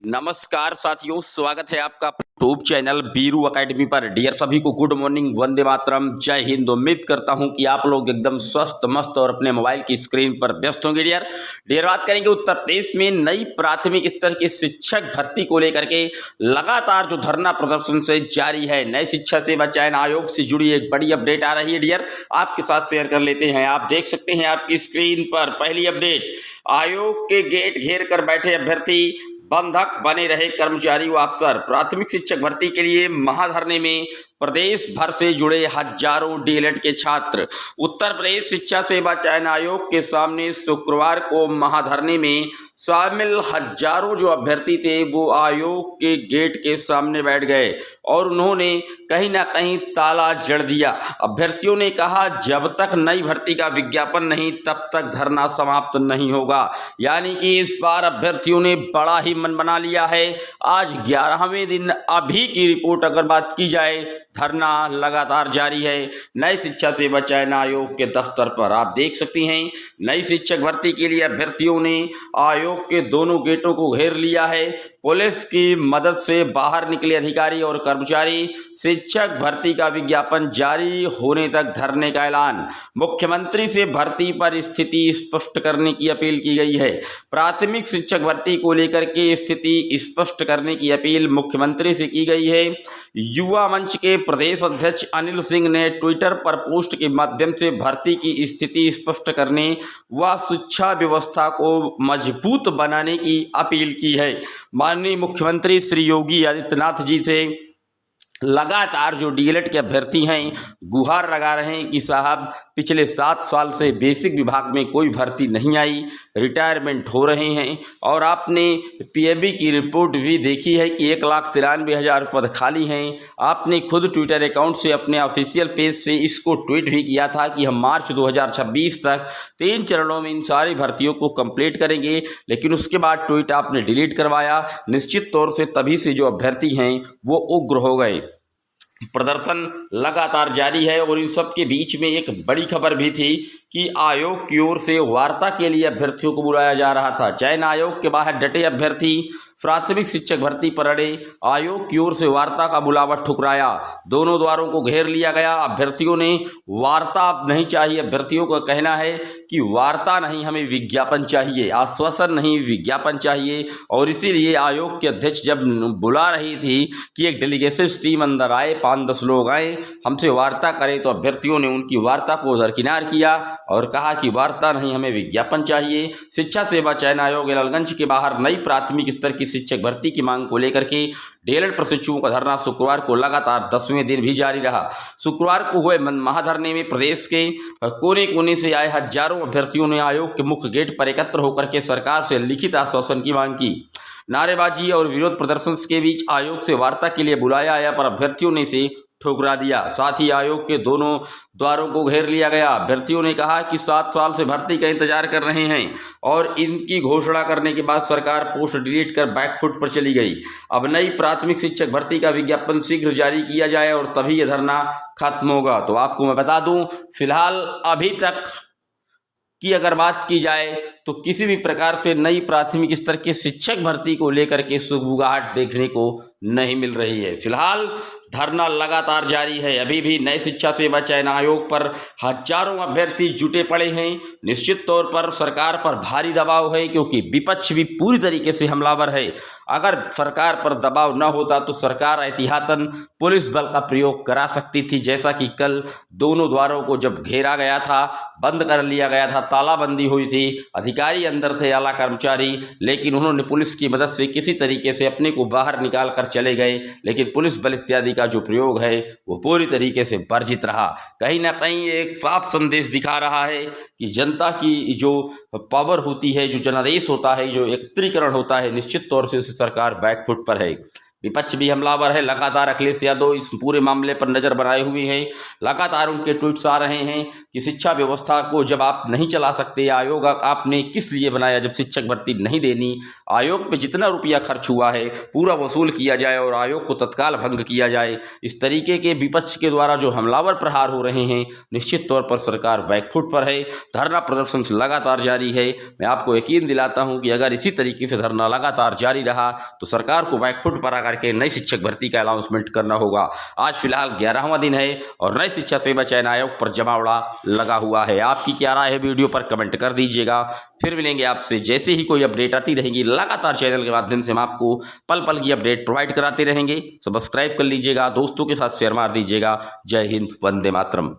नमस्कार साथियों, स्वागत है आपका यूट्यूब चैनल बीरू एकेडमी पर। डियर सभी को गुड मॉर्निंग, वंदे मातरम, जय हिंद। उम्मीद करता हूं कि आप लोग एकदम स्वस्थ मस्त और अपने मोबाइल की स्क्रीन पर व्यस्त होंगे। डियर बात करेंगे उत्तर प्रदेश में नई प्राथमिक स्तर की शिक्षक भर्ती को लेकर के लगातार जो धरना प्रदर्शन से जारी है। नए शिक्षा सेवा चयन आयोग से जुड़ी एक बड़ी अपडेट आ रही है डियर, आपके साथ शेयर कर लेते हैं। आप देख सकते हैं आपकी स्क्रीन पर पहली अपडेट। आयोग के गेट घेर कर बैठे अभ्यर्थी, बंधक बने रहे कर्मचारी व अफसर। प्राथमिक शिक्षक भर्ती के लिए महाधरने में प्रदेश भर से जुड़े हजारों डीएलएड के छात्र। उत्तर प्रदेश शिक्षा सेवा चयन आयोग के सामने शुक्रवार को महाधरने में शामिल हजारों जो अभ्यर्थी थे वो आयोग के गेट के सामने बैठ गए और उन्होंने कहीं ना कहीं ताला जड़ दिया। अभ्यर्थियों ने कहा जब तक नई भर्ती का विज्ञापन नहीं तब तक धरना समाप्त नहीं होगा। यानी कि इस बार अभ्यर्थियों ने बड़ा ही मन बना लिया है। आज 11वें दिन अभी की रिपोर्ट अगर बात की जाए, धरना लगातार जारी है नई शिक्षा सेवा चयन आयोग के दफ्तर पर। आप देख सकते हैं नई शिक्षक भर्ती के लिए अभ्यर्थियों ने आयोग के दोनों गेटों को घेर लिया है। पुलिस की मदद से बाहर निकले अधिकारी और कर्मचारी। शिक्षक भर्ती का विज्ञापन जारी होने तक धरने का ऐलान। मुख्यमंत्री से भर्ती पर स्थिति स्पष्ट करने की अपील की गई है। प्राथमिक शिक्षक भर्ती को लेकर के स्थिति स्पष्ट करने की अपील मुख्यमंत्री से की गई है। युवा मंच के प्रदेश अध्यक्ष अनिल सिंह ने ट्विटर पर पोस्ट के माध्यम से भर्ती की स्थिति स्पष्ट करने व शिक्षा व्यवस्था को मजबूत बनाने की अपील की है। माननीय मुख्यमंत्री श्री योगी आदित्यनाथ जी से लगातार जो डीएलएड के अभ्यर्थी हैं गुहार लगा रहे हैं कि साहब पिछले 7 साल से बेसिक विभाग में कोई भर्ती नहीं आई, रिटायरमेंट हो रहे हैं। और आपने पीएबी की रिपोर्ट भी देखी है कि 1,93,000 पद खाली हैं। आपने खुद ट्विटर अकाउंट से अपने ऑफिशियल पेज से इसको ट्वीट भी किया था कि हम मार्च 2026 तक 3 चरणों में इन सारी भर्तियों को कंप्लीट करेंगे, लेकिन उसके बाद ट्वीट आपने डिलीट करवाया। निश्चित तौर से तभी से जो अभ्यर्थी हैं वो उग्र हो गए। प्रदर्शन लगातार जारी है और इन सब के बीच में एक बड़ी खबर भी थी कि आयोग की ओर से वार्ता के लिए अभ्यर्थियों को बुलाया जा रहा था। चयन आयोग के बाहर डटे अभ्यर्थी प्राथमिक शिक्षक भर्ती पर अड़े। आयोग की ओर से वार्ता का बुलावा ठुकराया, दोनों द्वारों को घेर लिया गया। अभ्यर्थियों ने वार्ता नहीं चाहिए। अभ्यर्थियों का कहना है कि वार्ता नहीं, हमें विज्ञापन चाहिए, आश्वासन नहीं विज्ञापन चाहिए। और इसीलिए आयोग के अध्यक्ष जब बुला रही थी कि एक डेलीगेशन टीम अंदर आए, 5-10 लोग आए, हमसे वार्ता करें, तो अभ्यर्थियों ने उनकी वार्ता को दरकिनार किया और कहा कि वार्ता नहीं, हमें विज्ञापन चाहिए। शिक्षा सेवा चयन आयोग लालगंज के बाहर नई प्राथमिक स्तर की शिक्षक भर्ती की मांग को लेकर के डीएलएड प्रशिक्षुओं का धरना शुक्रवार को लगातार 10वें दिन भी जारी रहा। शुक्रवार को हुए महाधरने में प्रदेश के कोने कोने से आए हजारों अभ्यर्थियों ने आयोग के मुख्य गेट पर एकत्र होकर के सरकार से लिखित आश्वासन की मांग की। नारेबाजी और विरोध प्रदर्शन के बीच आयोग से वार्ता के लिए बुलाया आया पर अभ्यर्थियों ने इसे ठुकरा दिया। साथ ही आयोग के दोनों द्वारों को घेर लिया गया। अभ्यर्थियों ने कहा कि 7 साल से भर्ती का इंतजार कर रहे हैं और इनकी घोषणा करने के बाद सरकार पोस्ट डिलीट कर बैकफुट पर चली गई। अब नई प्राथमिक शिक्षक भर्ती का विज्ञापन शीघ्र जारी किया जाए और तभी यह धरना खत्म होगा। तो आपको मैं बता दूं, फिलहाल अभी तक की अगर बात की जाए तो किसी भी प्रकार से नई प्राथमिक स्तर के शिक्षक भर्ती को लेकर के सुगबुगाहट देखने को नहीं मिल रही है। फिलहाल धरना लगातार जारी है। अभी भी नए शिक्षा सेवा चयन आयोग पर हजारों अभ्यर्थी जुटे पड़े हैं। निश्चित तौर पर सरकार पर भारी दबाव है क्योंकि विपक्ष भी पूरी तरीके से हमलावर है। अगर सरकार पर दबाव न होता तो सरकार एहतियातन पुलिस बल का प्रयोग करा सकती थी, जैसा कि कल दोनों द्वारों को जब घेरा गया था, बंद कर लिया गया था, तालाबंदी हुई थी, अधिकारी अंदर थे, आला कर्मचारी, लेकिन उन्होंने पुलिस की मदद से किसी तरीके से अपने को बाहर निकाल कर चले गए। लेकिन पुलिस बल इत्यादि का जो प्रयोग है वो पूरी तरीके से वर्जित रहा। कहीं ना कहीं एक साफ संदेश दिखा रहा है कि जनता की जो पावर होती है, जो जनादेश होता है, जो एकत्रीकरण होता है, निश्चित तौर से सरकार बैकफुट पर है। विपक्ष भी हमलावर है। लगातार अखिलेश यादव इस पूरे मामले पर नजर बनाए हुए हैं। लगातार उनके ट्वीट्स आ रहे हैं कि शिक्षा व्यवस्था को जब आप नहीं चला सकते, आयोग आपने किस लिए बनाया जब शिक्षक भर्ती नहीं देनी, आयोग पे जितना रुपया खर्च हुआ है पूरा वसूल किया जाए और आयोग को तत्काल भंग किया जाए। इस तरीके के विपक्ष के द्वारा जो हमलावर प्रहार हो रहे हैं, निश्चित तौर पर सरकार बैकफुट पर है। धरना प्रदर्शन लगातार जारी है। मैं आपको यकीन दिलाता हूं कि अगर इसी तरीके से धरना लगातार जारी रहा तो सरकार को बैकफुट पर आकर के नई शिक्षक भर्ती का अनाउंसमेंट करना होगा। आज फिलहाल 11वां दिन है और नई शिक्षा सेवा चयन आयोग पर जमावड़ा लगा हुआ है। आपकी क्या राय है वीडियो पर कमेंट कर दीजिएगा। फिर मिलेंगे आपसे जैसे ही कोई अपडेट आती रहेगी। लगातार चैनल के माध्यम से हम आपको पल पल की अपडेट प्रोवाइड कराते रहेंगे। सब्सक्राइब कर लीजिएगा, दोस्तों के साथ शेयर मार दीजिएगा। जय हिंद, वंदे मातरम।